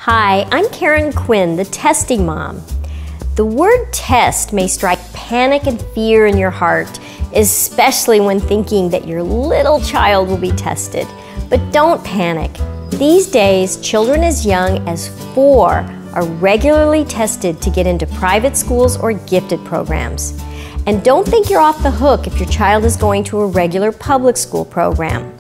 Hi, I'm Quinn, the testing mom. The word test may strike panic and fear in your heart, especially when thinking that your little child will be tested. But don't panic. These days, children as young as 4 are regularly tested to get into private schools or gifted programs. And don't think you're off the hook if your child is going to a regular public school program.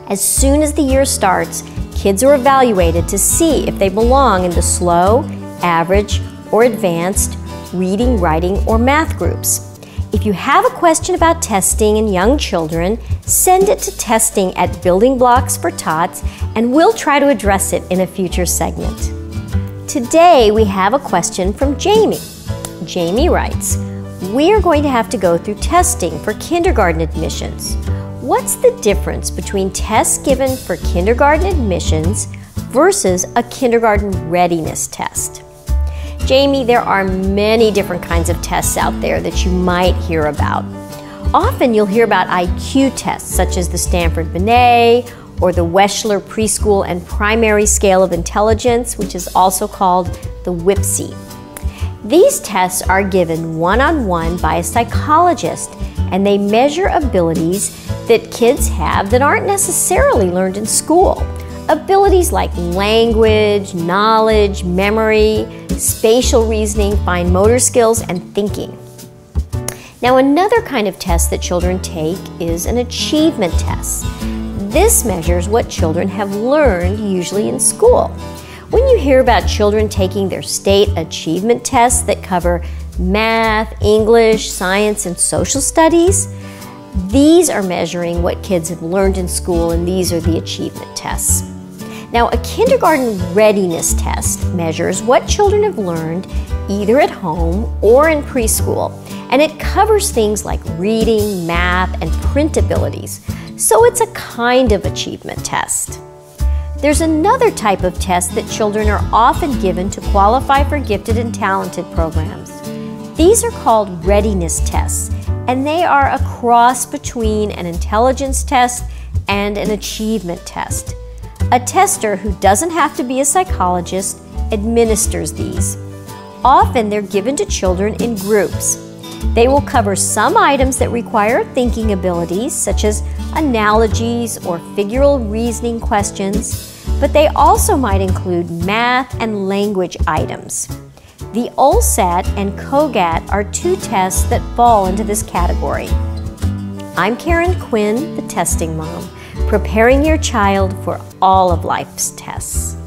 As soon as the year starts, kids are evaluated to see if they belong in the slow, average, or advanced reading, writing, or math groups. If you have a question about testing in young children, send it to testing at Building Blocks for Tots, and we'll try to address it in a future segment. Today, we have a question from Jamie. Jamie writes, "We are going to have to go through testing for kindergarten admissions. What's the difference between tests given for kindergarten admissions versus a kindergarten readiness test?" Jamie, there are many different kinds of tests out there that you might hear about. Often you'll hear about IQ tests such as the Stanford-Binet or the Wechsler Preschool and Primary Scale of Intelligence, which is also called the WIPSI. These tests are given one-on-one by a psychologist, and they measure abilities that kids have that aren't necessarily learned in school. Abilities like language, knowledge, memory, spatial reasoning, fine motor skills, and thinking. Now, another kind of test that children take is an achievement test. This measures what children have learned, usually in school. When you hear about children taking their state achievement tests that cover math, English, science, and social studies, these are measuring what kids have learned in school, and these are the achievement tests. Now, a kindergarten readiness test measures what children have learned either at home or in preschool, and it covers things like reading, math, and print abilities, so it's a kind of achievement test. There's another type of test that children are often given to qualify for gifted and talented programs. These are called readiness tests, and they are a cross between an intelligence test and an achievement test. A tester who doesn't have to be a psychologist administers these. Often they're given to children in groups. They will cover some items that require thinking abilities, such as analogies or figural reasoning questions, but they also might include math and language items. The OLSAT and COGAT are 2 tests that fall into this category. I'm Quinn, the testing mom, preparing your child for all of life's tests.